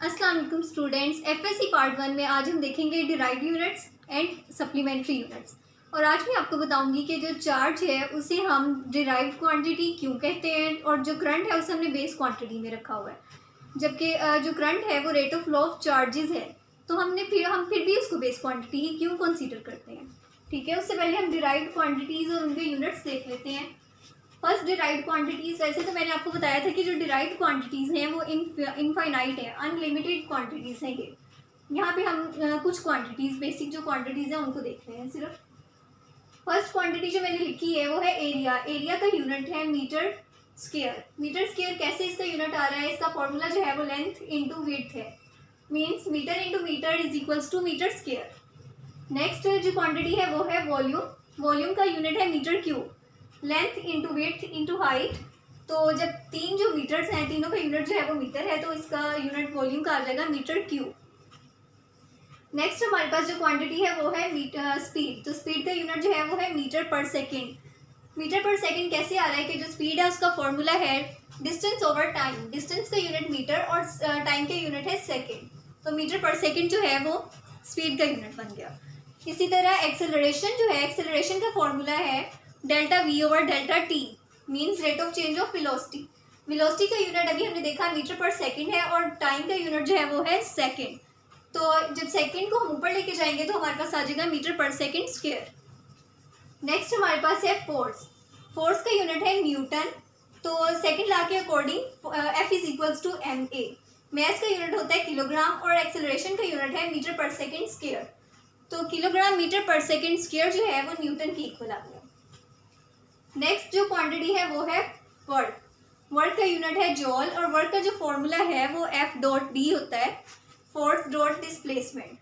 अस्सलाम वालेकुम students, FSc part 1 में आज हम देखेंगे derived units and supplementary units. और आज मैं आपको बताऊंगी कि जो चार्ज है उसे हम डिराइव्ड क्वांटिटी क्यों कहते हैं और जो करंट है उसे हमने बेस क्वांटिटी में रखा हुआ है, जबकि जो करंट है वो rate of flow of charges है। तो हम फिर भी उसको बेस क्वांटिटी ही क्यों कंसीडर करते हैं। ठीक है, उससे पहले हम डिराइव्ड क्वांटिटीज़ और उनके यूनिट्स देख लेते हैं। फर्स्ट डिराइव्ड क्वांटिटीज़, वैसे तो मैंने आपको बताया था कि जो डिराइव्ड क्वांटिटीज़ हैं वो इनफाइनाइट है, अनलिमिटेड क्वांटिटीज़ हैं ये। यहाँ पे हम कुछ क्वांटिटीज़, बेसिक जो क्वांटिटीज़ हैं उनको देख रहे हैं सिर्फ। फर्स्ट क्वांटिटी जो मैंने लिखी है वो है एरिया। एरिया का यूनिट है मीटर स्क्वायर। मीटर स्क्वायर कैसे इसका यूनिट आ रहा है, इसका फॉर्मूला जो है वो लेंथ इंटू विड्थ है, means metre into metre is equals to metre square. Next जो क्वांटिटी है वो है वॉल्यूम। वॉल्यूम का यूनिट है metre cube. Length into width into height, तो जब तीन जो मीटर्स हैं तीनों का यूनिट जो है वो मीटर है, तो इसका यूनिट वॉल्यूम का आ जाएगा मीटर क्यूब। नेक्स्ट हमारे पास जो क्वांटिटी है वो है मीटर स्पीड। तो स्पीड का यूनिट जो है वो है मीटर पर सेकेंड। मीटर पर सेकेंड कैसे आ रहा है कि जो स्पीड है उसका फॉर्मूला है डिस्टेंस ओवर टाइम। डिस्टेंस का यूनिट मीटर और टाइम का यूनिट है सेकेंड, तो मीटर पर सेकेंड जो है वो स्पीड का यूनिट बन गया। इसी तरह एक्सेलरेशन जो है, एक्सेलरेशन का फॉर्मूला है delta we over delta T, means rate of change of velocity. Velocity का यूनिट अभी हमने देखा मीटर पर सेकेंड है और टाइम का यूनिट जो है वो है सेकेंड। तो जब सेकेंड को हम ऊपर लेके जाएंगे तो हमारे पास आ जाएगा मीटर पर सेकेंड स्क्वायर। नेक्स्ट हमारे पास है फोर्स। फोर्स का यूनिट है न्यूटन। तो सेकेंड लॉ के according F is equals to M A. Mass का यूनिट होता है किलोग्राम और एक्सेलरेशन का यूनिट है मीटर पर सेकेंड स्क्वायर। तो किलोग्राम मीटर पर सेकेंड स्क्वायर जो है वो न्यूटन की इक्वल आ गया। नेक्स्ट जो क्वांटिटी है वो है वर्क। वर्क का यूनिट है जॉल और वर्क का जो फॉर्मूला है वो एफ डॉट डी होता है, फोर्स डॉट डिस्प्लेसमेंट।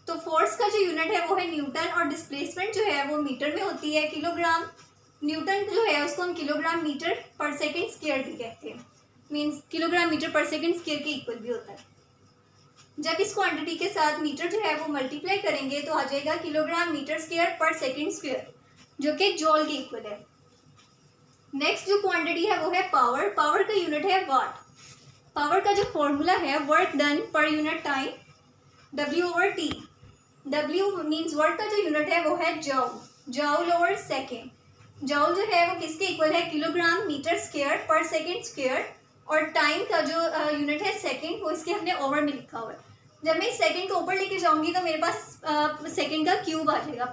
तो फोर्स का जो यूनिट है वो है न्यूटन और डिस्प्लेसमेंट जो है वो मीटर में होती है, किलोग्राम। न्यूटन जो है उसको हम किलोग्राम मीटर पर सेकेंड स्क्वायर भी कहते हैं, मीन्स किलोग्राम मीटर पर सेकेंड स्क्वायर के इक्वल भी होता है। जब इस क्वांटिटी के साथ मीटर जो है वो मल्टीप्लाई करेंगे तो आ जाएगा किलोग्राम मीटर स्क्वायर पर सेकेंड स्क्वायर, जो कि जॉल के इक्वल है। नेक्स्ट जो क्वांटिटी है वो है पावर। पावर का यूनिट है वाट। पावर का जो फॉर्मूला है work done per unit time, W over T. W means work का जो यूनिट है वो है जॉल। जॉल ओवर सेकेंड। जॉल जो है वो किसके इक्वल है, किलोग्राम मीटर स्क्वायर पर सेकेंड स्क्वायर। और टाइम का जो यूनिट है सेकेंड, वो इसके हमने ओवर में लिखा हुआ है। जब मैं इस सेकेंड को ऊपर लेके जाऊंगी तो मेरे पास सेकेंड का क्यूब आ जाएगा,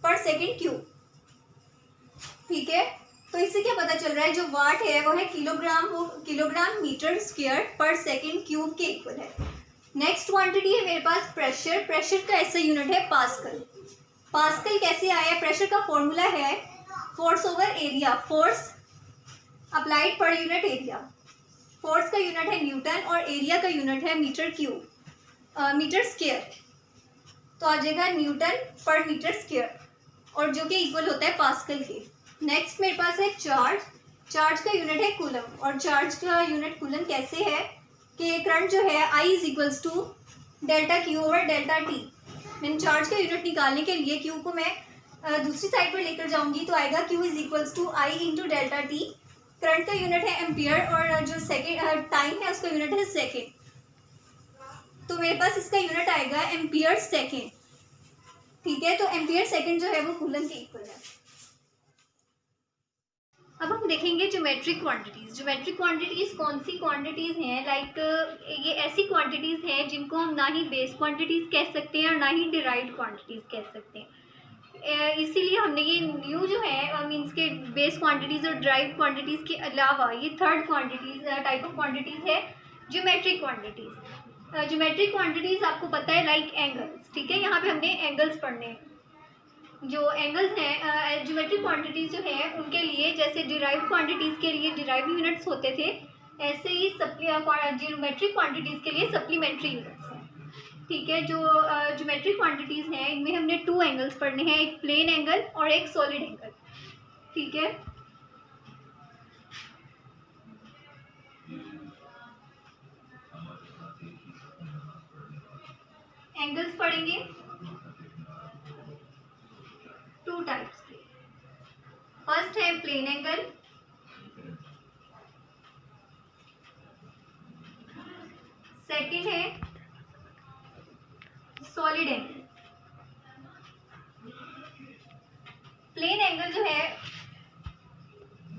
पर सेकेंड क्यूब। ठीक है, तो इससे क्या पता चल रहा है, जो वाट है वो है किलोग्राम, वो किलोग्राम मीटर स्क्वायर पर सेकेंड क्यूब के इक्वल है। नेक्स्ट क्वांटिटी है मेरे पास प्रेशर। प्रेशर का ऐसा यूनिट है पास्कल। पास्कल कैसे आया, प्रेशर का फॉर्मूला है force over area. Force applied per unit area. Force का यूनिट है न्यूटन और एरिया का यूनिट है मीटर क्यूब, मीटर स्क्वायर। तो आ जाएगा न्यूटन पर मीटर स्क्वायर, और जो कि इक्वल होता है पास्कल के। नेक्स्ट मेरे पास है चार्ज। चार्ज का यूनिट है कूलम, और चार्ज का यूनिट कूलम कैसे है कि करंट जो है I is equals to delta Q over delta T. मैंने चार्ज का यूनिट निकालने के लिए क्यू को मैं दूसरी साइड पर लेकर जाऊंगी तो आएगा Q is equals to I into delta T. Current का यूनिट है एम्पियर और जो सेकेंड टाइम है उसका यूनिट है सेकेंड, तो मेरे पास इसका यूनिट आएगा एम्पियर सेकेंड। ठीक है, तो एम्पियर सेकेंड जो है वो कूलम के इक्वल है। अब हम देखेंगे ज्योमेट्रिक क्वांटिटीज। ज्योमेट्रिक क्वांटिटीज कौन सी क्वांटिटीज हैं, लाइक ये ऐसी क्वांटिटीज हैं जिनको हम ना ही बेस क्वांटिटीज कह सकते हैं और ना ही डिराइव्ड क्वांटिटीज कह सकते हैं। इसीलिए हमने ये न्यू जो है मीन्स के बेस क्वांटिटीज और डिराइव्ड क्वांटिटीज के अलावा ये third quantities type of quantities है ज्योमेट्रिक क्वांटिटीज। ज्योमेट्रिक क्वांटिटीज आपको पता है लाइक एंगल्स। ठीक है, यहाँ पे हमने एंगल्स पढ़ने हैं। जो एंगल्स हैं ज्योमेट्रिक क्वांटिटीज जो है उनके लिए, जैसे डिराइव्ड क्वांटिटीज के लिए डिराइव्ड यूनिट्स होते थे, ऐसे ही ज्योमेट्रिक क्वांटिटीज के लिए सप्लीमेंट्री यूनिट्स हैं। ठीक है, जो ज्योमेट्रिक क्वांटिटीज हैं इनमें हमने टू एंगल्स पढ़ने हैं, एक प्लेन एंगल और एक सॉलिड एंगल। ठीक है, एंगल्स पढ़ेंगे टू टाइप्स के। फर्स्ट है प्लेन एंगल, सेकंड है सॉलिड एंगल। प्लेन एंगल जो है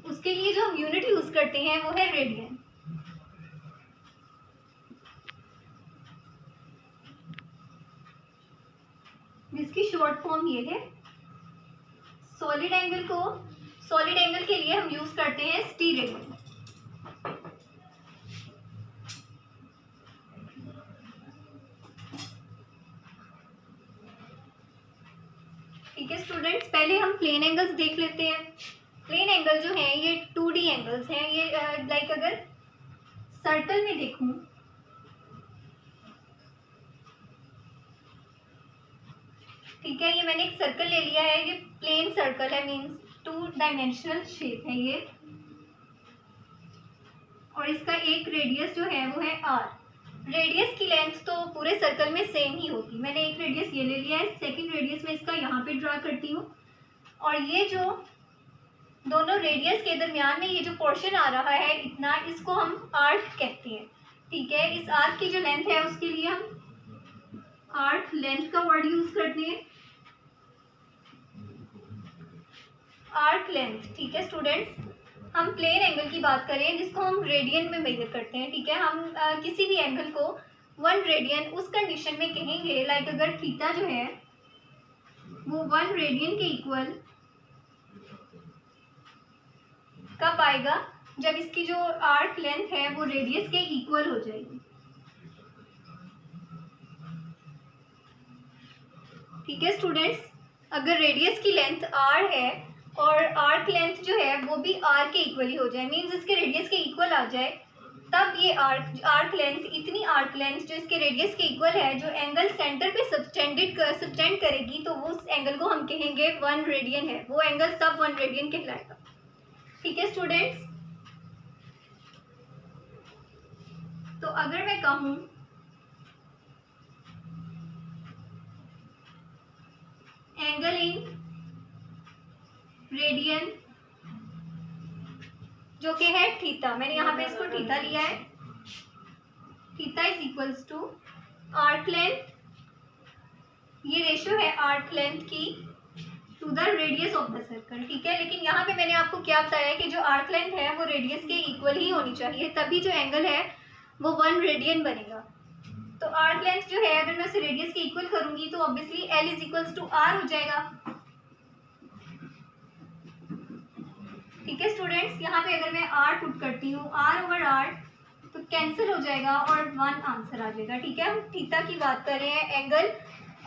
उसके लिए जो हम यूनिट यूज करते हैं वो है रेडियन। जिसकी शॉर्ट फॉर्म ये है। सॉलिड एंगल के लिए हम यूज करते हैं स्टीरेडियन। ठीक है स्टूडेंट्स, पहले हम प्लेन एंगल्स देख लेते हैं। प्लेन एंगल जो है ये 2D एंगल्स हैं। ये लाइक अगर सर्कल में देखूं, ठीक है, ये मैंने एक सर्कल ले लिया है, ये प्लेन सर्कल है, मींस 2 डायमेंशनल शेप है ये, और इसका एक रेडियस जो है वो है r। रेडियस की लेंथ तो पूरे सर्कल में सेम ही होगी। मैंने एक रेडियस ये ले लिया है, सेकंड रेडियस में इसका यहाँ पे ड्रा करती हूँ, और ये जो दोनों रेडियस के दरमियान में ये जो पोर्शन आ रहा है इतना, इसको हम आर्क कहते हैं। ठीक है, इस आर्क की जो लेंथ है उसके लिए हम आर्क लेंथ का वर्ड यूज करते हैं, आर्क लेंथ। ठीक है स्टूडेंट्स, हम प्लेन एंगल की बात करें जिसको हम रेडियन में मेजर करते हैं। ठीक है, हम किसी भी एंगल को 1 रेडियन उस कंडीशन में कहेंगे, लाइक अगर थीटा जो है वो 1 रेडियन के इक्वल कब आएगा, जब इसकी जो आर्क लेंथ है वो रेडियस के इक्वल हो जाएगी। ठीक है स्टूडेंट्स, अगर रेडियस की लेंथ r है और आर्क लेंथ जो है वो भी r के इक्वल ही हो जाए, मीन्स इसके रेडियस के इक्वल आ जाए, तब ये आर्क लेंथ, इतनी आर्क लेंथ जो इसके रेडियस के इक्वल है, जो एंगल सेंटर पे सबटेंड करेगी, तो वो उस एंगल को हम कहेंगे 1 रेडियन है। वो एंगल तब 1 रेडियन कहलाएगा। ठीक है स्टूडेंट्स, तो अगर मैं कहूँ एंगल इन रेडियन जो कि है थीटा, मैंने यहाँ पे इसको थीटा लिया है, theta is equals to arc length, ये रेशियो है आर्क लेंथ की to the radius of the circle. ठीक है, लेकिन यहाँ पे मैंने आपको क्या बताया कि जो आर्क लेंथ है वो रेडियस के इक्वल ही होनी चाहिए, तभी जो एंगल है वो 1 रेडियन बनेगा। तो आर्क लेंथ जो है अगर मैं उसे रेडियस के इक्वल करूंगी तो obviously L is equals to R हो जाएगा। ठीक है स्टूडेंट्स, यहाँ पे अगर मैं R पुट करती हूँ, R ओवर R तो कैंसिल हो जाएगा और 1 आंसर आ जाएगा। ठीक है, हम थीटा की बात कर रहे हैं एंगल,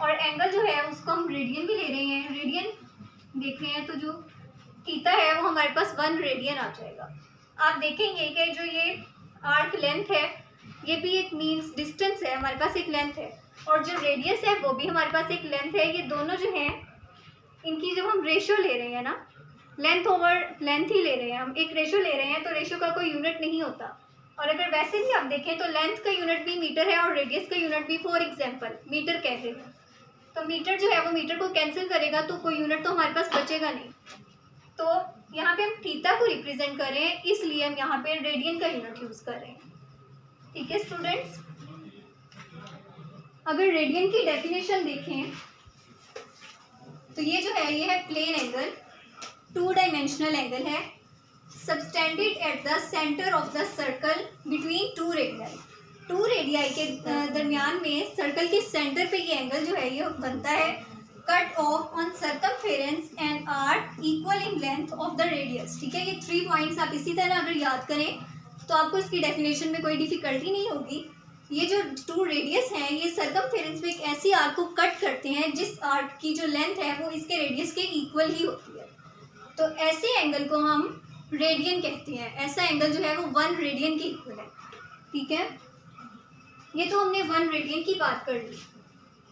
और एंगल जो है उसको हम रेडियन भी ले रहे हैं, रेडियन देख रहे हैं, तो जो थीटा है वो हमारे पास 1 रेडियन आ जाएगा। आप देखेंगे कि जो ये आर्क लेंथ है ये भी एक मीन्स डिस्टेंस है, हमारे पास एक लेंथ है, और जो रेडियस है वो भी हमारे पास एक लेंथ है। ये दोनों जो हैं इनकी जब हम रेशियो ले रहे हैं ना, लेंथ ओवर लेंथ ही ले रहे हैं, हम एक रेशियो ले रहे हैं, तो रेशियो का कोई यूनिट नहीं होता। और अगर वैसे भी आप देखें तो लेंथ का यूनिट भी मीटर है और रेडियस का यूनिट भी फॉर एग्जाम्पल मीटर कहते हैं, तो मीटर जो है वो मीटर को कैंसिल करेगा, तो कोई यूनिट तो हमारे पास बचेगा नहीं। तो यहाँ पे हम थीटा को रिप्रेजेंट कर रहे हैं, इसलिए हम यहाँ पे रेडियन का यूनिट यूज कर रहे हैं। ठीक है स्टूडेंट्स, अगर रेडियन की डेफिनेशन देखें तो ये जो है ये है प्लेन एंगल, 2 डायमेंशनल एंगल है, subtended at the centre of the circle between 2 radii. 2 radii के दरमियान में सर्कल के सेंटर पे ये एंगल जो है ये बनता है, cut off on circumference and arc equal in length of the radius. ठीक है, ये 3 पॉइंट्स आप इसी तरह अगर याद करें तो आपको इसकी डेफिनेशन में कोई डिफिकल्टी नहीं होगी। ये जो 2 रेडियस हैं ये सर्कमफेरेंस में एक ऐसी आर्क को कट करते हैं जिस आर्क की जो लेंथ है वो इसके रेडियस के इक्वल ही होती है, तो ऐसे एंगल को हम रेडियन कहते हैं। ऐसा एंगल जो है वो 1 रेडियन के इक्वल है। ठीक है, ये तो हमने 1 रेडियन की बात कर ली।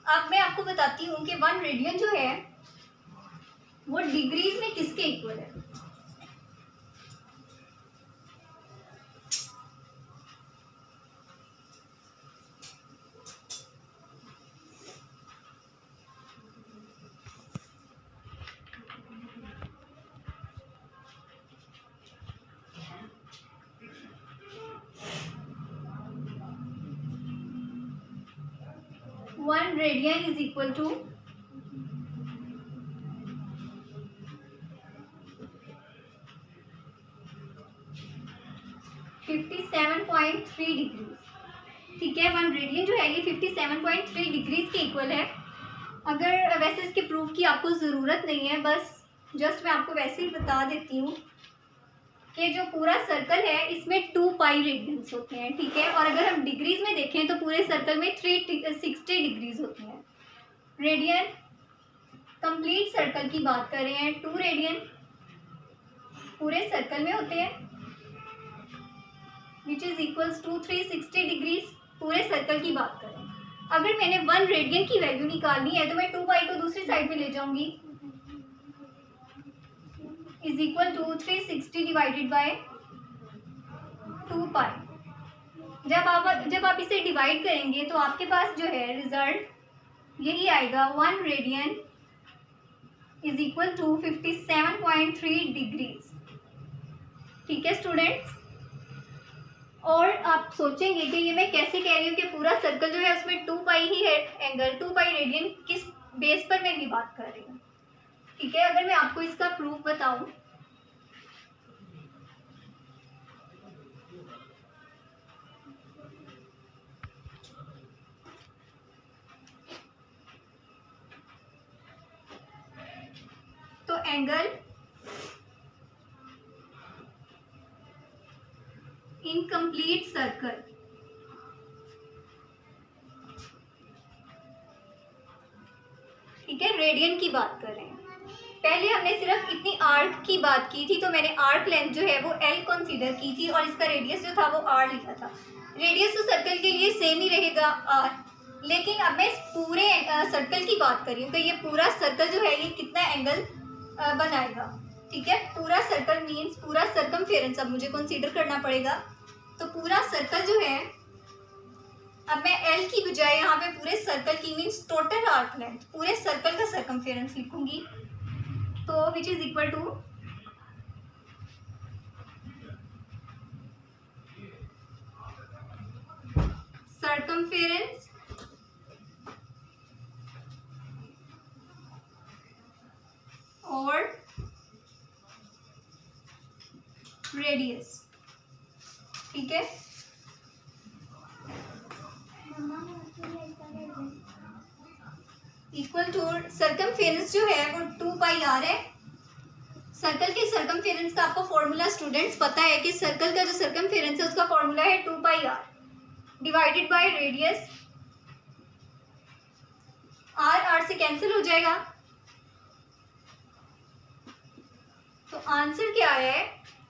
अब मैं आपको बताती हूँ कि 1 रेडियन जो है वो डिग्रीज में किसके इक्वल है। 1 radian is equal to 57.3 degrees. ठीक है, 1 रेडियन जो है ये 57.3 डिग्रीज के इक्वल है। अगर वैसे इसके प्रूफ की आपको ज़रूरत नहीं है, बस जस्ट मैं आपको वैसे ही बता देती हूँ कि जो पूरा सर्कल है इसमें 2 पाई रेडियंस होते हैं। ठीक है, और अगर हम डिग्रीज में देखें तो पूरे सर्कल में 360 डिग्रीज होते हैं। रेडियन कंप्लीट सर्कल की बात कर रहे हैं, 2 रेडियन पूरे सर्कल में होते हैं, which is equals to 360 degrees पूरे सर्कल की बात करें। अगर मैंने 1 रेडियन की वैल्यू निकालनी है तो मैं 2 पाई को दूसरी साइड पे ले जाऊंगी, is equal to 360 divided by 2 pi. जब आप इसे डिवाइड करेंगे तो आपके पास जो है रिजल्ट यही आएगा, 1 radian is equal to 57.3 degrees. ठीक है स्टूडेंट्स, और आप सोचेंगे कि ये मैं कैसे कह रही हूँ कि पूरा सर्कल जो है उसमें 2 पाई ही है एंगल, 2 पाई रेडियन किस बेस पर मैं भी बात कर रही हूँ। ठीक है, अगर मैं आपको इसका प्रूफ बताऊं तो एंगल इन कंप्लीट सर्कल, ठीक है, रेडियन की बात कर रहे हैं। पहले हमने सिर्फ इतनी आर्क की बात की थी, तो मैंने आर्क लेंथ जो है वो L कंसीडर की थी और इसका रेडियस जो था वो R लिखा था। रेडियस तो सर्कल के लिए सेम ही रहेगा R, लेकिन अब मैं इस पूरे सर्कल की बात कर रही हूँ कि ये पूरा सर्कल जो है ये कितना एंगल बनाएगा। ठीक है, पूरा सर्कल मीन्स पूरा सर्कमफेरेंस अब मुझे कंसीडर करना पड़ेगा। तो पूरा सर्कल जो है, अब मैं L की बजाय यहाँ पे पूरे सर्कल की मीन्स टोटल आर्क लेंथ, पूरे सर्कल का सर्कमफेरेंस लिखूंगी, तो which is equal to circumference और रेडियस। ठीक है, इक्वल टू सर्कमफेरेंस जो है वो 2 पाई आर है। सर्कल के सर्कमफेरेंस का आपको फॉर्मूला स्टूडेंट्स पता है कि सर्कल का जो सर्कमफेरेंस है उसका फॉर्मूला है 2 pi r divided by radius. R r से कैंसिल हो जाएगा, तो आंसर क्या है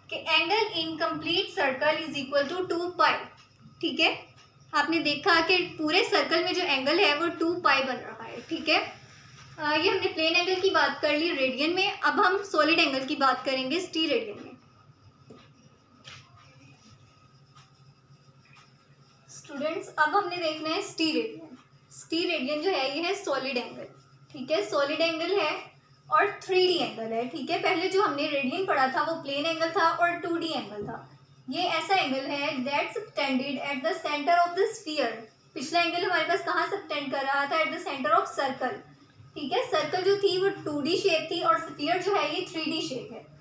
कि angle in complete circle is equal to 2 pi. ठीक है, आपने देखा कि पूरे सर्कल में जो एंगल है वो 2 पाई बन रहा है। ठीक है, ये हमने प्लेन एंगल की बात कर ली रेडियन में, अब हम सॉलिड एंगल की बात करेंगे स्टी रेडियन में। स्टूडेंट्स, अब हमने देखना है स्टी रेडियन। स्टी रेडियन जो है ये है सॉलिड एंगल। ठीक है, सॉलिड एंगल है और 3D एंगल है। ठीक है, पहले जो हमने रेडियन पढ़ा था वो प्लेन एंगल था और 2D एंगल था। ये ऐसा एंगल है that subtended at the centre of the sphere. पिछला एंगल हमारे पास कहाँ सबटेंड कर रहा था, at the centre of circle. ठीक है, सर्कल जो थी वो 2D शेप थी और स्फीयर जो है ये 3D शेप है।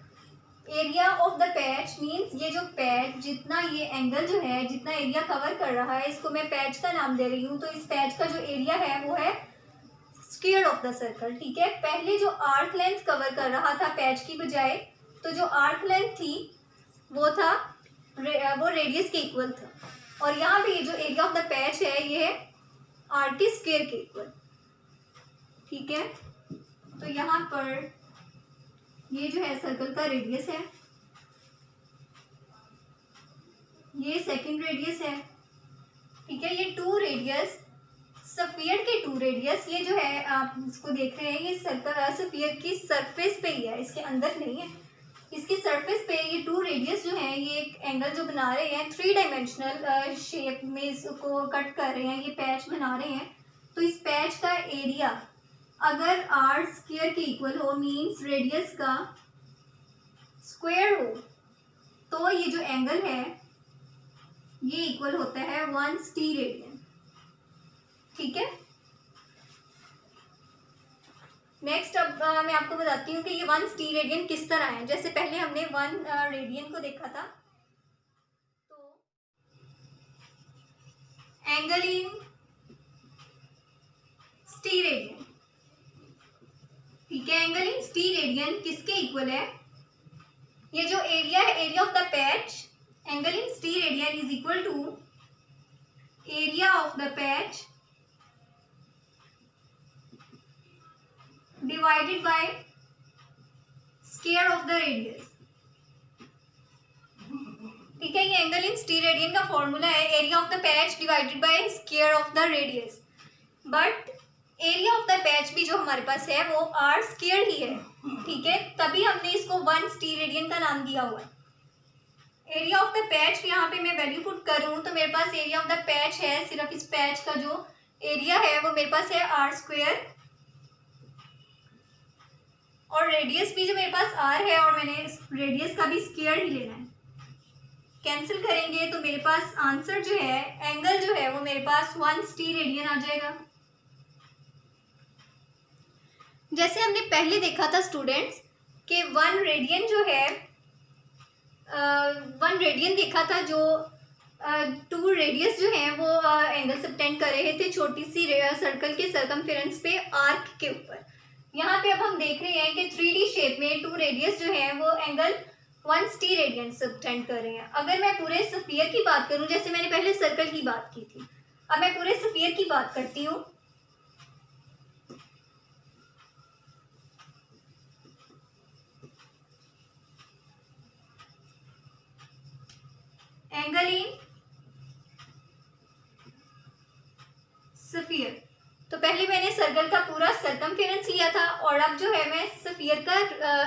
Area of the patch means ये जो पैच, जितना ये एंगल जो है जितना एरिया कवर कर रहा है, इसको मैं पैच का नाम दे रही हूँ। तो इस पैच का जो एरिया है वो है स्क्वायर ऑफ द सर्कल। ठीक है, पहले जो आर्क लेंथ कवर कर रहा था पैच की बजाय, तो जो आर्क लेंथ थी वो था वो रेडियस के इक्वल था, और यहाँ पे ये जो एरिया ऑफ द पैच है ये है आर्क के स्क्वायर के इक्वल। ठीक है, तो यहाँ पर ये जो है सर्कल का रेडियस है, ये सेकंड रेडियस है। ठीक है, ये 2 रेडियस, स्फीयर के 2 रेडियस, ये जो है आप इसको देख रहे हैं ये सर्कल स्फीयर की सरफेस पे ही है, इसके अंदर नहीं है। इसकी सरफेस पे ये 2 रेडियस जो है ये एक एंगल जो बना रहे हैं 3 डायमेंशनल शेप में, इसको कट कर रहे हैं, ये पैच बना रहे हैं। तो इस पैच का एरिया अगर आर स्क्वायर के इक्वल हो मीन्स रेडियस का स्क्वायर हो, तो ये जो एंगल है ये इक्वल होता है 1 टी रेडियन। ठीक है, नेक्स्ट अब मैं आपको बताती हूँ कि ये 1 स्टीरेडियन किस तरह है। जैसे पहले हमने 1 रेडियन को देखा था, तो एंगल इन स्टीरेडियन, ठीक है, एंगल इन स्टीरेडियन किसके इक्वल है? ये जो एरिया है, area of the patch, angle in steradian is equal to area of the patch divided by square of the radius, ठीक है। ये एंगल इन स्टीरेडियन का फॉर्मूला है, area of the patch divided by square of the radius. But area of the patch भी जो हमारे पास है वो आर स्क्वायर ही है, ठीक है, तभी हमने इसको 1 स्टीरेडियन का नाम दिया हुआ है। एरिया ऑफ द पैच यहाँ पे मैं वैल्यू पुट करूँ तो मेरे पास एरिया ऑफ द पैच है, सिर्फ इस पैच का जो एरिया है वो मेरे पास है आर स्क्वायर, और रेडियस भी जो मेरे पास आर है और मैंने रेडियस का भी स्क्वायर ही लेना है। कैंसिल करेंगे तो मेरे पास आंसर जो है, एंगल जो है वो मेरे पास 1 स्टीरेडियन आ जाएगा। जैसे हमने पहले देखा था स्टूडेंट्स कि 1 रेडियन जो है 1 रेडियन देखा था, जो 2 रेडियस जो है वो एंगल सबटेंड कर रहे थे छोटी सी सर्कल के सरकमफेरेंस पे आर्क के ऊपर। यहाँ पे अब हम देख रहे हैं कि 3D शेप में 2 रेडियस जो है वो एंगल 1 स्टीरेडियन सबटेंड कर रहे हैं। अगर मैं पूरे स्फीयर की बात करूँ, जैसे मैंने पहले सर्कल की बात की थी, अब मैं पूरे स्फीयर की बात करती हूँ। एंगल इन स्फीयर, तो पहले मैंने सर्कल का पूरा सरकमफेरेंस लिया था और अब जो है मैं स्फीयर का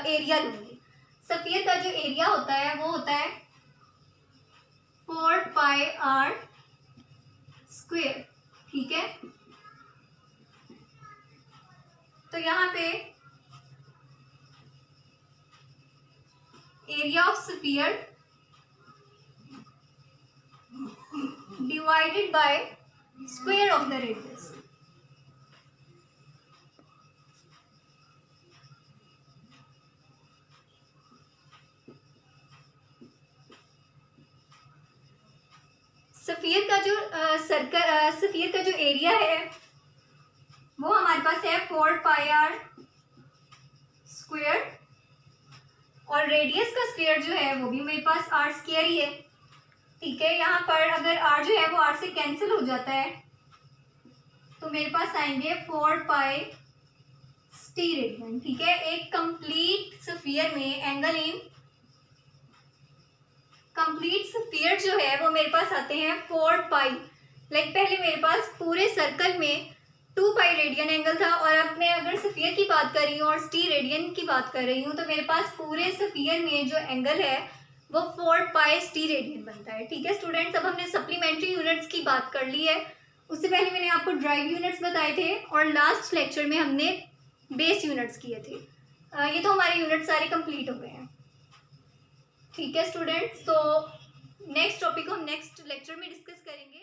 एरिया लूंगी। स्फीयर का जो एरिया होता है वो होता है 4 पाई आर स्क्वायर, ठीक है। तो यहाँ पे area of sphere divided by square of the radius, sphere का जो स्फीयर का जो एरिया है वो हमारे पास है 4 पाई आर स्क्वायर, और रेडियस का स्क्वायर जो है वो भी मेरे पास आर स्क्वायर ही है, ठीक है। यहाँ पर अगर आर जो है वो आर से कैंसिल हो जाता है तो मेरे पास आएंगे 4 पाई स्टीरेडियन, ठीक है। एक कंप्लीट स्फीयर में एंगल इन कंप्लीट स्फीयर जो है वो मेरे पास आते हैं 4 पाई। लाइक पहले मेरे पास पूरे सर्कल में 2 पाई रेडियन एंगल था, और अब मैं अगर स्फीयर की बात कर रही हूँ और स्टीरेडियन की बात कर रही हूँ तो मेरे पास पूरे स्फीयर में जो एंगल है वो 4 पाई स्टीरेडियन बनता है, ठीक है स्टूडेंट्स। अब हमने सप्लीमेंट्री यूनिट्स की बात कर ली है, उससे पहले मैंने आपको ड्राइव यूनिट्स बताए थे और लास्ट लेक्चर में हमने बेस यूनिट्स किए थे। ये तो हमारे यूनिट सारे कंप्लीट हो गए हैं, ठीक है स्टूडेंट्स। तो नेक्स्ट टॉपिक को हम नेक्स्ट लेक्चर में डिस्कस करेंगे।